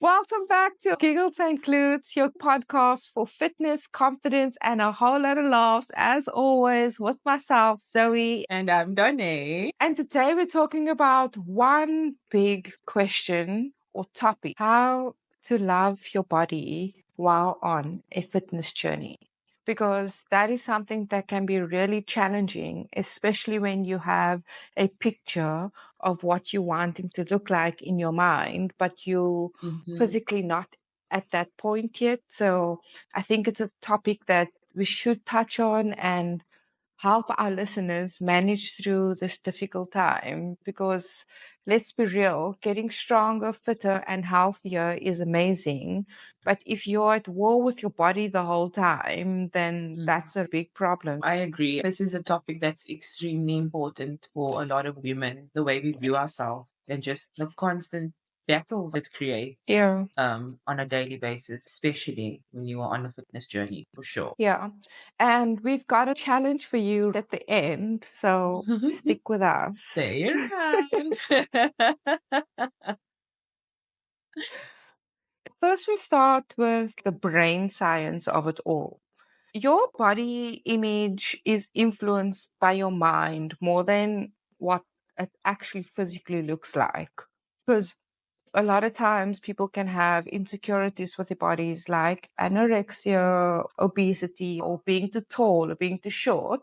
Welcome back to Giggles and Glutes, your podcast for fitness, confidence, and a whole lot of laughs, as always, with myself, Zoe. And I'm Donaé. And today we're talking about one big question or topic: how to love your body while on a fitness journey. Because that is something that can be really challenging, especially when you have a picture of what you want him to look like in your mind, but you physically not at that point yet. So I think it's a topic that we should touch on and help our listeners manage through this difficult time, because let's be real, getting stronger, fitter, and healthier is amazing. But if you're at war with your body the whole time, then that's a big problem. I agree. This is a topic that's extremely important for a lot of women, the way we view ourselves and just the constant battles it creates Yeah. on a daily basis, especially when you are on a fitness journey, for sure. Yeah. And we've got a challenge for you at the end. So stick with us. Stay around. First, we start with the brain science of it all. Your body image is influenced by your mind more than what it actually physically looks like. Because a lot of times people can have insecurities with their bodies, like anorexia, obesity, or being too tall or being too short.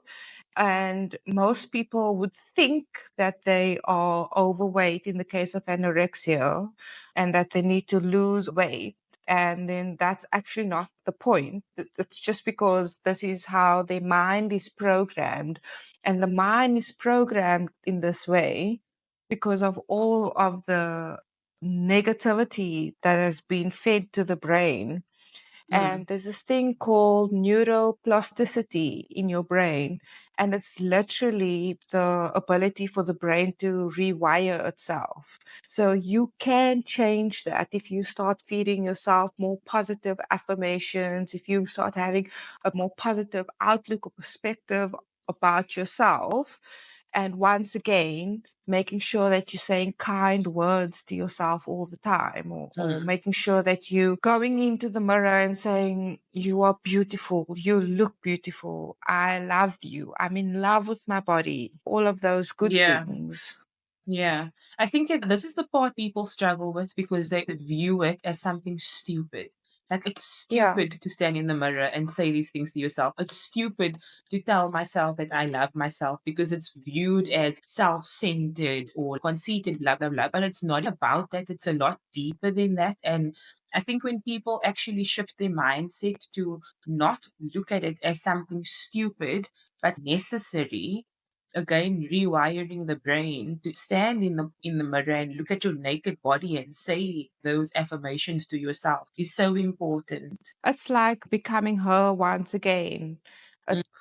And most people would think that they are overweight in the case of anorexia and that they need to lose weight. And then that's actually not the point. It's just because this is how their mind is programmed. And the mind is programmed in this way because of all of the negativity that has been fed to the brain. And there's this thing called neuroplasticity in your brain. And it's literally the ability for the brain to rewire itself. So you can change that if you start feeding yourself more positive affirmations, if you start having a more positive outlook or perspective about yourself. And once again, making sure that you're saying kind words to yourself all the time, or making sure that you going into the mirror and saying, you are beautiful, you look beautiful, I love you, I'm in love with my body, all of those good things. Yeah. I think this is the part people struggle with because they view it as something stupid. Like, it's stupid to stand in the mirror and say these things to yourself. It's stupid to tell myself that I love myself because it's viewed as self-centered or conceited, blah, blah, blah. But it's not about that. It's a lot deeper than that. And I think when people actually shift their mindset to not look at it as something stupid, but necessary, again rewiring the brain to stand in the mirror and look at your naked body and say those affirmations to yourself is so important. It's like becoming her once again.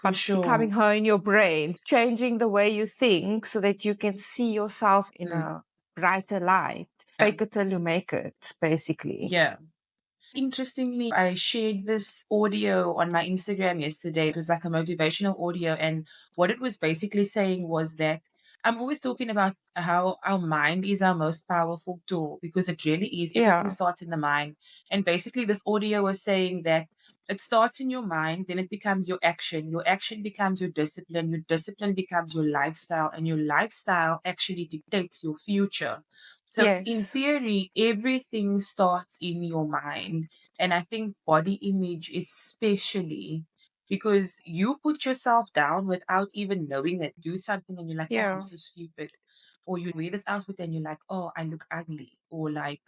For sure. Becoming her in your brain, changing the way you think so that you can see yourself in a brighter light. Fake it till you make it, basically. Yeah. Interestingly, I shared this audio on my Instagram yesterday. It was like a motivational audio. And what it was basically saying was that I'm always talking about how our mind is our most powerful tool, because it really is. Everything starts in the mind. And basically, this audio was saying that it starts in your mind, then it becomes your action. Your action becomes your discipline becomes your lifestyle, and your lifestyle actually dictates your future. So in theory, everything starts in your mind. And I think body image especially, because you put yourself down without even knowing that. Do something and you're like, oh, I'm so stupid. Or you wear this outfit and you're like, oh, I look ugly. Or like,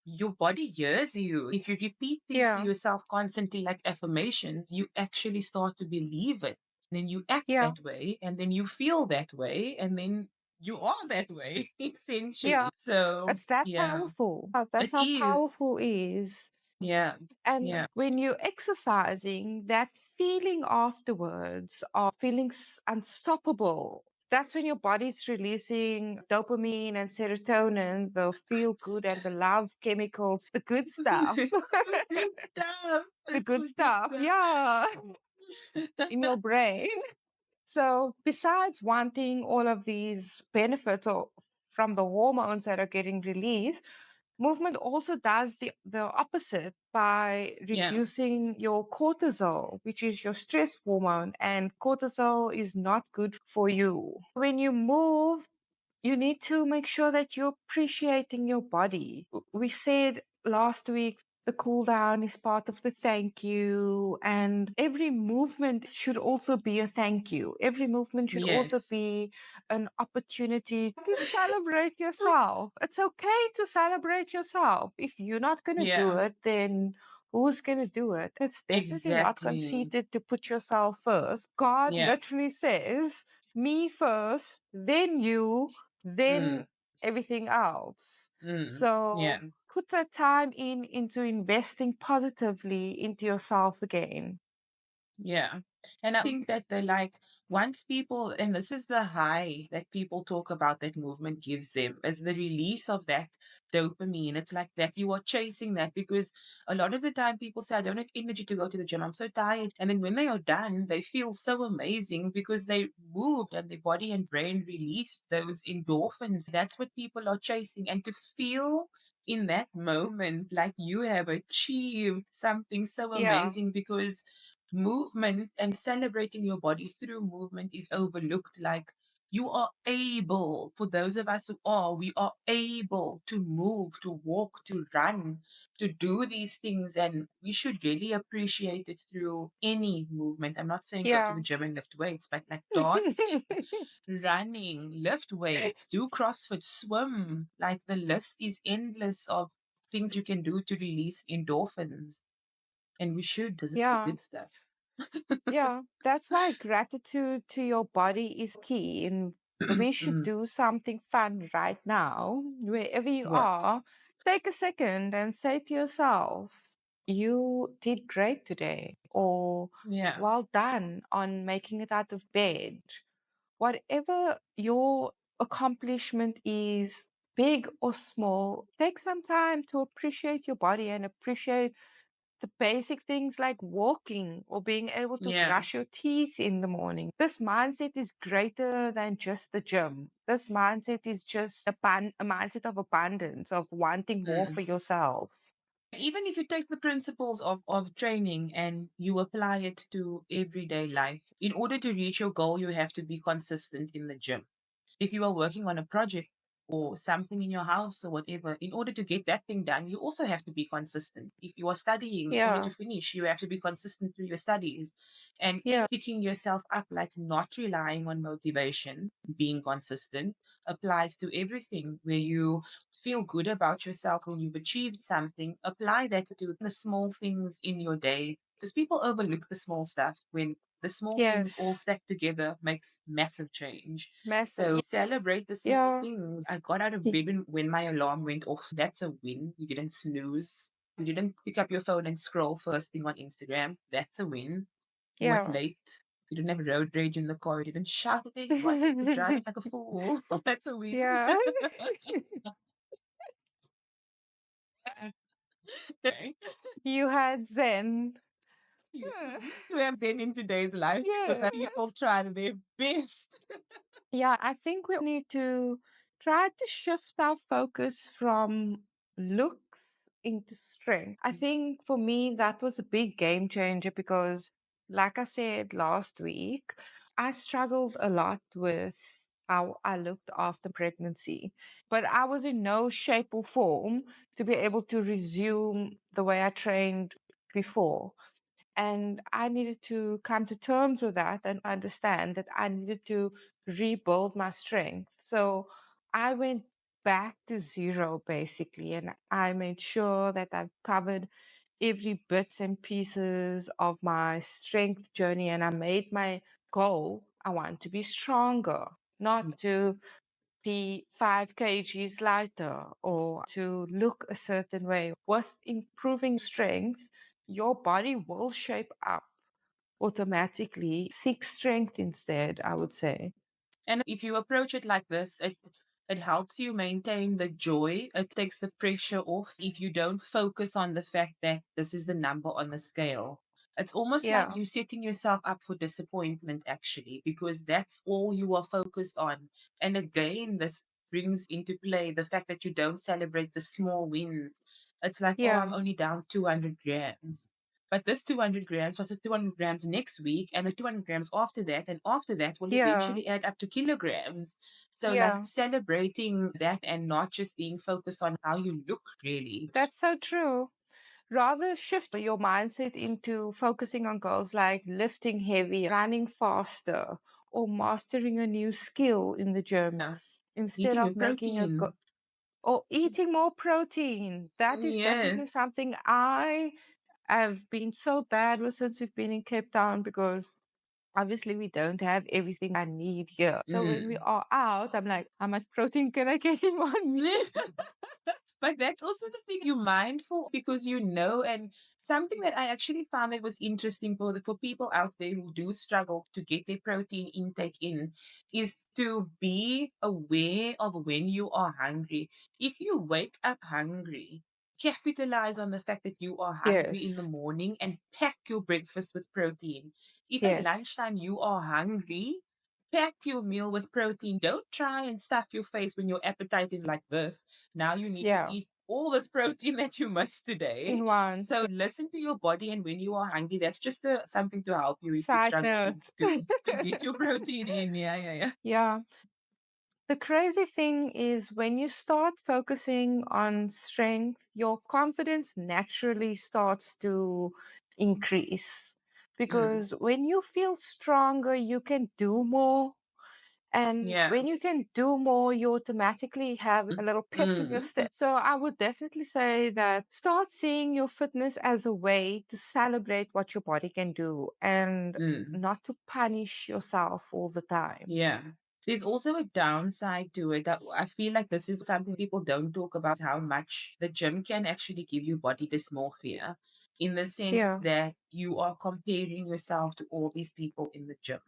your body hears you. If you repeat things to yourself constantly, like affirmations, you actually start to believe it. And then you act that way, and then you feel that way, and then you are that way, essentially. Yeah. So It's that powerful. That's how powerful it is. Yeah. And when you're exercising, that feeling afterwards of feeling unstoppable, that's when your body's releasing dopamine and serotonin, the feel good and the love chemicals, the good stuff. The good stuff, yeah, in your brain. So besides wanting all of these benefits or from the hormones that are getting released, Movement also does the opposite by Yeah. reducing your cortisol, which is your stress hormone, and cortisol is not good for you. When you move, you need to make sure that you're appreciating your body. We said last week the cool down is part of the thank you, and every movement should also be a thank you. Every movement should also Yes. be an opportunity to celebrate yourself. It's okay to celebrate yourself. If you're not going to do Yeah. it, then who's going to do it? It's definitely not Exactly. conceited to put yourself first. God Yeah. literally says, me first, then you, Mm. then everything else. Mm. Yeah. So put that time into investing positively into yourself again. Yeah. And I think that the like once people, and this is the high that people talk about that movement gives them, is the release of that dopamine. It's like that you are chasing that because a lot of the time people say, I don't have energy to go to the gym. I'm so tired. And then when they are done, they feel so amazing because they moved and their body and brain released those endorphins. That's what people are chasing. And to feel in that moment like you have achieved something so Yeah, amazing because movement and celebrating your body through movement is overlooked. Like you are able, for those of us who are, we are able to move, to walk, to run, to do these things. And we should really appreciate it through any movement. I'm not saying go to yeah. the gym and lift weights, but like dancing, running, lift weights, do CrossFit, swim. Like the list is endless of things you can do to release endorphins. And we should, because it's the Yeah. good stuff. Yeah, that's why gratitude to your body is key. And we should Mm. do something fun right now, wherever you What? are. Take a second and say to yourself, you did great today, or Yeah. well done on making it out of bed. Whatever your accomplishment is, big or small, take some time to appreciate your body and appreciate the basic things like walking or being able to Yeah. brush your teeth in the morning. This mindset is greater than just the gym. This mindset is just a mindset of abundance, of wanting more Mm. for yourself. Even if you take the principles of training and you apply it to everyday life, in order to reach your goal, you have to be consistent in the gym. If you are working on a project or something in your house or whatever, in order to get that thing done, you also have to be consistent. If you are studying, in order to Yeah, finish, you have to be consistent through your studies and yeah, picking yourself up, like not relying on motivation, being consistent applies to everything where you feel good about yourself when you've achieved something. Apply that to the small things in your day because people overlook the small stuff when the small things all yes, stacked together makes massive change. massive. So celebrate the small Yeah, things. I got out of y- bed when my alarm went off. That's a win. You didn't snooze. You didn't pick up your phone and scroll first thing on Instagram. That's a win. You weren't yeah. late. You didn't have road rage in the car. You didn't shout at anyone. You were driving like a fool. That's a win. Yeah. Okay. You had Zen. Yes, Yeah. we need to have Zen in today's life because Yeah. people try their best. Yeah, I think we need to try to shift our focus from looks into strength. I think for me, that was a big game changer because, like I said last week, I struggled a lot with how I looked after pregnancy, but I was in no shape or form to be able to resume the way I trained before. And I needed to come to terms with that and understand that I needed to rebuild my strength. So I went back to zero basically, and I made sure that I've covered every bits and pieces of my strength journey. And I made my goal, I want to be stronger, not to be 5 kgs lighter or to look a certain way. With improving strength, your body will shape up automatically. Seek strength instead, I would say. And if you approach it like this, it helps you maintain the joy. It takes the pressure off if you don't focus on the fact that this is the number on the scale. It's almost like Yeah. you setting yourself up for disappointment actually, because that's all you are focused on. And again, this brings into play the fact that you don't celebrate the small wins. It's like, oh, I'm Yeah. only down 200 grams. But this 200 grams was the 200 grams next week, and the 200 grams after that will Yeah. eventually add up to kilograms. So, like, Yeah. celebrating that and not just being focused on how you look, really. That's so true. Rather shift your mindset into focusing on goals like lifting heavy, running faster, or mastering a new skill in the gym Yeah. instead Eating your of making a protein. or eating more protein. That is definitely Yes. something I have been so bad with since we've been in Cape Town because obviously we don't have everything I need here. So when we Mm. are out, I'm like, how much protein can I get in 1 meal? But that's also the thing, you're mindful because you know, and something that I actually found that was interesting for people out there who do struggle to get their protein intake in is to be aware of when you are hungry. If you wake up hungry, capitalize on the fact that you are hungry in Yes, the morning and pack your breakfast with protein. If at yes. lunchtime you are hungry, pack your meal with protein. Don't try and stuff your face when your appetite is like this. Now you need to Yeah, eat all this protein that you missed today. in once. So listen to your body, and when you are hungry, that's just something to help you if you Side struggle note. to get your protein in. Yeah, yeah, yeah. Yeah. The crazy thing is when you start focusing on strength, your confidence naturally starts to increase. Mm. Because when you feel stronger, you can do more. And Yeah. when you can do more, you automatically have a little pep in your Mm. step. So I would definitely say that start seeing your fitness as a way to celebrate what your body can do and Mm. not to punish yourself all the time. Yeah. There's also a downside to it that I feel like this is something people don't talk about, how much the gym can actually give you body dysmorphia, in the sense Yeah. that you are comparing yourself to all these people in the gym.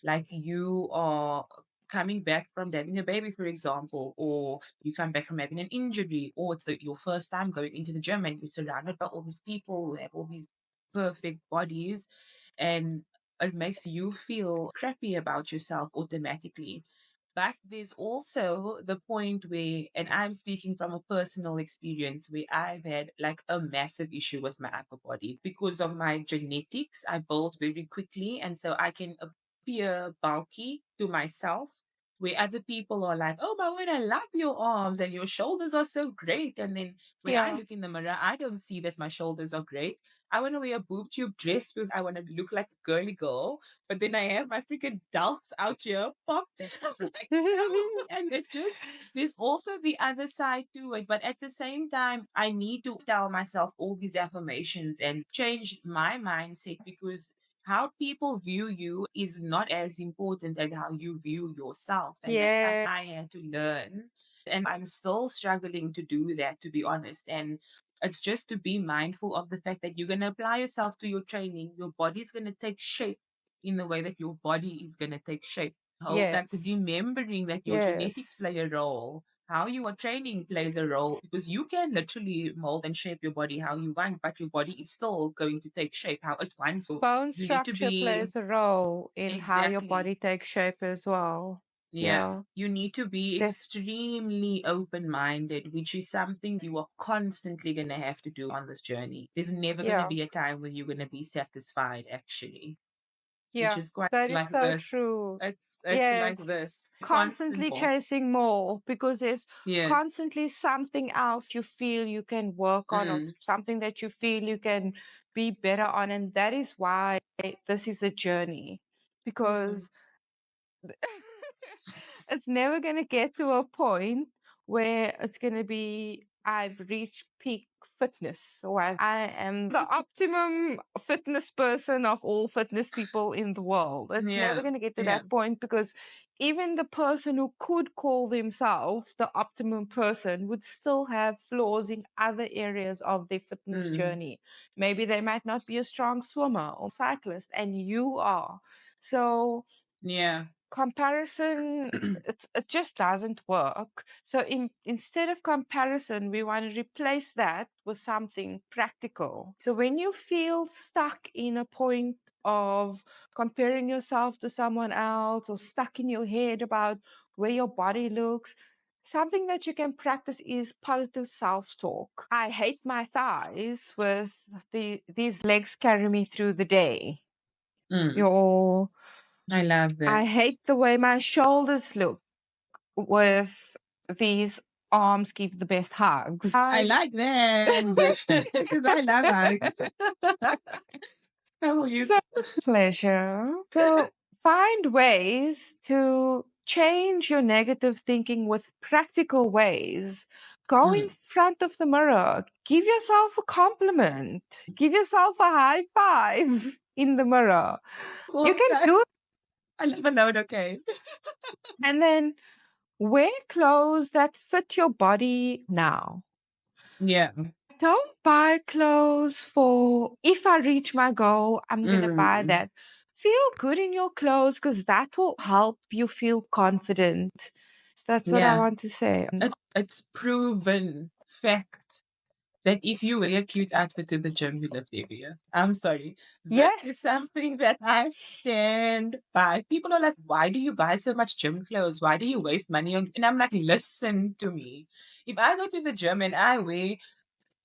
Like you are coming back from having a baby, for example, or you come back from having an injury, or it's your first time going into the gym and you're surrounded by all these people who have all these perfect bodies. And it makes you feel crappy about yourself automatically. But there's also the point where, and I'm speaking from a personal experience where I've had like a massive issue with my upper body because of my genetics. I build very quickly, and so I can appear bulky to myself. Where other people are like, oh my word, I love your arms and your shoulders are so great. And then when I Yeah. look in the mirror, I don't see that my shoulders are great. I want to wear a boob tube dress because I want to look like a girly girl, but then I have my freaking delts out here popped. I'm like, no. And it's just, there's also the other side to it. But at the same time, I need to tell myself all these affirmations and change my mindset because how people view you is not as important as how you view yourself. And that's something Yes. I had to learn. And I'm still struggling to do that, to be honest. And it's just to be mindful of the fact that you're going to apply yourself to your training. Your body's going to take shape in the way that your body is going to take shape. Like Yes. remembering that your genetics Yes. play a role, how you are training plays a role, because you can literally mold and shape your body how you want, but your body is still going to take shape how it wants. So Bone you need to structure be plays a role in how your exactly. body takes shape as well. Yeah. Yeah. You need to be Def- extremely open minded, which is something you are constantly going to have to do on this journey. There's never going to yeah. be a time when you're going to be satisfied, actually, which Yeah. is quite That is like so this. true. It's like this Yes. constant Constantly more. chasing more because there's Yes. constantly something else you feel you can work on or Mm. something that you feel you can be better on. And that is why this is a journey Awesome. because it's never going to get to a point where it's going to be I've reached peak fitness or I am the optimum fitness person of all fitness people in the world. It's never Yeah. going to get to Yeah. that point because even the person who could call themselves the optimum person would still have flaws in other areas of their fitness Mm. journey. Maybe they might not be a strong swimmer or cyclist and you are. So Yeah. comparison it just doesn't work. So instead of comparison we want to replace that with something practical. So when you feel stuck in a point of comparing yourself to someone else or stuck in your head about where your body looks, Something that you can practice is positive self-talk. I hate my thighs with these legs carry me through the day. Your I love I that. hate the way my shoulders look with these arms give the best hugs. I like that because I love hugs. How are you? So pleasure. So find ways to change your negative thinking with practical ways. Go in front of the mirror. Give yourself a compliment. Give yourself a high five in the mirror. You can do it. I love a note, okay. And then wear clothes that fit your body now. Yeah. Don't buy clothes for if I reach my goal, I'm going to buy that. Feel good in your clothes because that will help you feel confident. That's what I Yeah. want to say. It's proven fact that if you wear a cute outfit to the gym, you live heavier. I'm sorry. This is Yes. something that I stand by. People are like, why do you buy so much gym clothes? Why do you waste money on? And I'm like, listen to me. If I go to the gym and I wear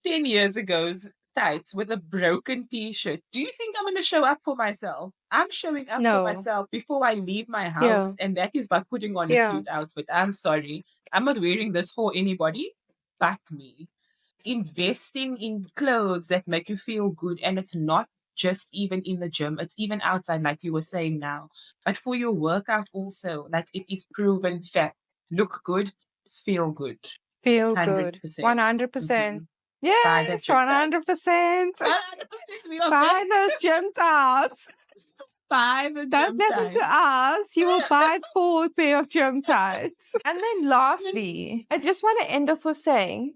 10 years ago's tights with a broken t-shirt, do you think I'm going to show up for myself? I'm showing up for No. myself before I leave my Yeah. house, and that is by putting on a Yeah. cute outfit. I'm sorry. I'm not wearing this for anybody but me. Investing in clothes that make you feel good, and it's not just even in the gym, it's even outside, like you were saying now. But for your workout also, like it is proven fact. Look good, feel good. Feel good. 100%. 100%. Buy that Yes, gym tights. 100%. 100% we are Buy there. those gym tights. Buy the Don't gym listen to tights. us. You will buy 4 pair of gym tights. And then lastly, I just want to end off with saying,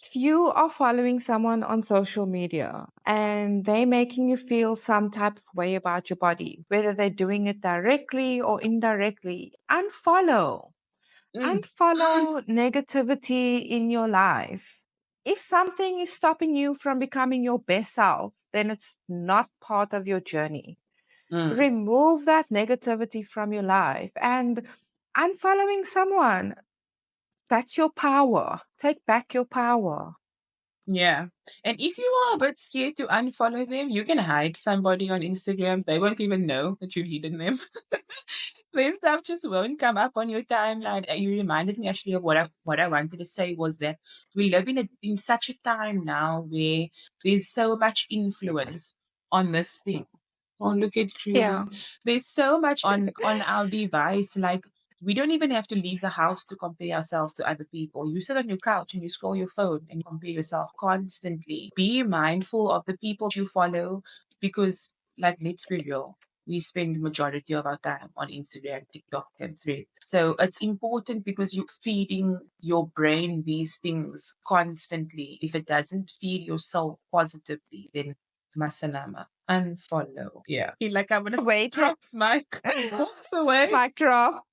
if you are following someone on social media and they're making you feel some type of way about your body, whether they're doing it directly or indirectly, unfollow. Unfollow negativity in your life. If something is stopping you from becoming your best self, then it's not part of your journey. Remove that negativity from your life. And unfollowing someone, that's your power. Take back your power. Yeah. And if you are a bit scared to unfollow them, you can hide somebody on Instagram. They won't even know that you've hidden them. Their stuff just won't come up on your timeline. You reminded me actually of what I wanted to say was that we live in such a time now where there's so much influence on this thing. Oh, look at Yeah. you. There's so much on our device. Like we don't even have to leave the house to compare ourselves to other people. You sit on your couch and you scroll your phone and you compare yourself constantly. Be mindful of the people you follow because, like, let's be real. We spend majority of our time on Instagram, TikTok, and Threads. So it's important because you're feeding your brain these things constantly. If it doesn't feed your soul positively, then Masalama. Unfollow. Yeah. Feel like I'm gonna Wait. drops mic. Walks away. Mic drop.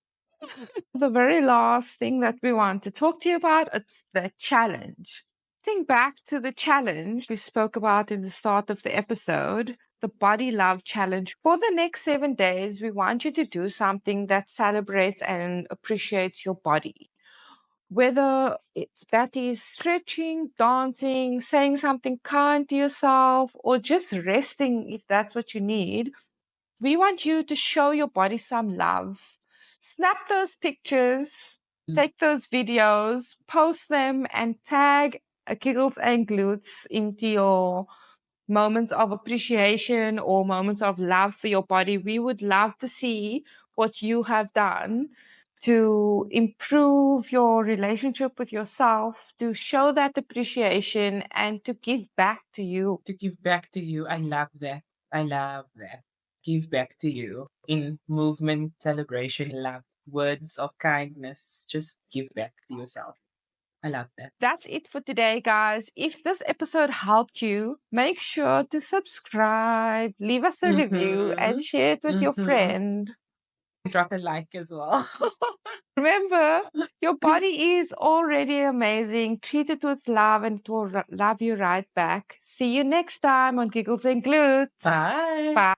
The very last thing that we want to talk to you about, it's the challenge. Think back to the challenge we spoke about in the start of the episode, the Body Love Challenge. For the next 7 days, we want you to do something that celebrates and appreciates your body. Whether that is stretching, dancing, saying something kind to yourself, or just resting if that's what you need, we want you to show your body some love. Snap those pictures, take those videos, post them, and tag Giggles and Glutes into your moments of appreciation or moments of love for your body. We would love to see what you have done to improve your relationship with yourself, to show that appreciation, and to give back to you. To give back to you. I love that. I love that. Give back to you in movement, celebration, love, words of kindness. Just give back to yourself. I love that. That's it for today, guys. If this episode helped you, make sure to subscribe, leave us a review, and share it with your friend. Drop a like as well. Remember, your body is already amazing. Treat it with love and it will love you right back. See you next time on Giggles and Glutes. Bye. Bye.